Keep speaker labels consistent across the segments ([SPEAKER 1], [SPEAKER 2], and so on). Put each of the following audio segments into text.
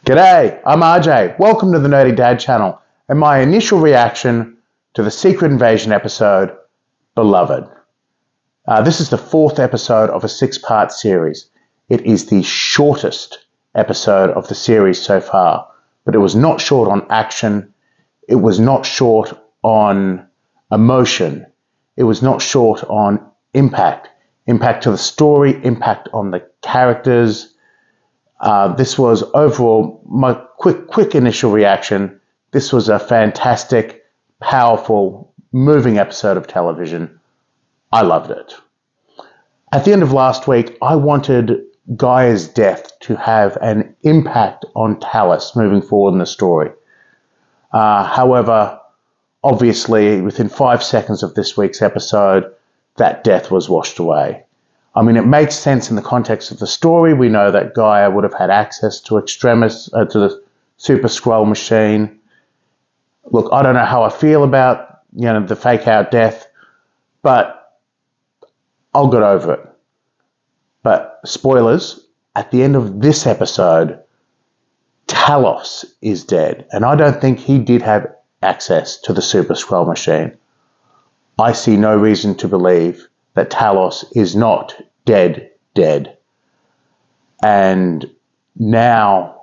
[SPEAKER 1] G'day, I'm RJ. Welcome to the Nerdy Dad channel and my initial reaction to the Secret Invasion episode, Beloved. This is the fourth episode of a six-part series. It is the shortest episode of the series so far, but it was not short on action. It was not short on emotion. It was not short on impact. Impact to the story, impact on the characters. This was overall my quick initial reaction. This was a fantastic, powerful, moving episode of television. I loved it. At the end of last week, I wanted Gaia's death to have an impact on Talos moving forward in the story. However, obviously, within 5 seconds of this week's episode, that death was washed away. I mean, it makes sense in the context of the story. We know that Gaia would have had access to Extremis, to the Super Skrull machine. Look, I don't know how I feel about, the fake out death, but I'll get over it. But spoilers, at the end of this episode, Talos is dead. And I don't think he did have access to the Super Skrull machine. I see no reason to believe that Talos is not dead. And now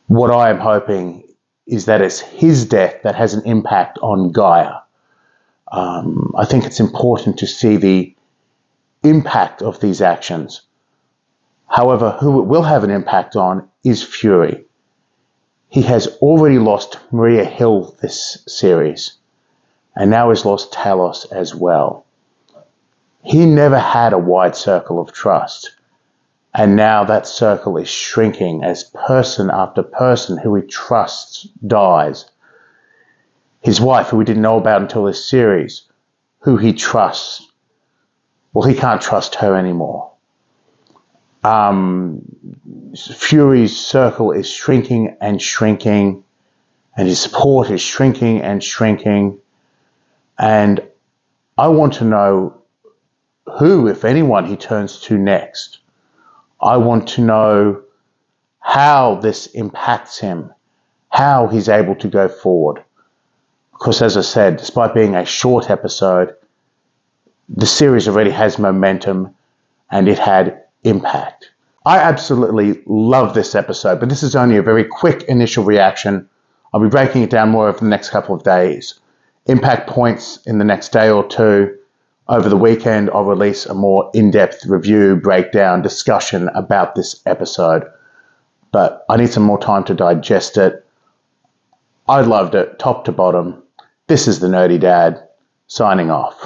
[SPEAKER 1] what I am hoping is that it's his death that has an impact on Gaia. I think it's important to see the impact of these actions. However, who it will have an impact on is Fury. He has already lost Maria Hill this series, and now has lost Talos as well. He never had a wide circle of trust, and now that circle is shrinking as person after person who he trusts dies. His wife, who we didn't know about until this series, who he trusts, well, he can't trust her anymore. Fury's circle is shrinking and shrinking, and his support is shrinking and shrinking, and I want to know who, if anyone, he turns to next. I want to know how this impacts him, how he's able to go forward. Because as I said, despite being a short episode, the series already has momentum and it had impact. I absolutely love this episode, but this is only a very quick initial reaction. I'll be breaking it down more over the next couple of days. Impact points in the next day or two. Over the weekend, I'll release a more in-depth review, breakdown, discussion about this episode. But I need some more time to digest it. I loved it, top to bottom. This is the Nerdy Dad, signing off.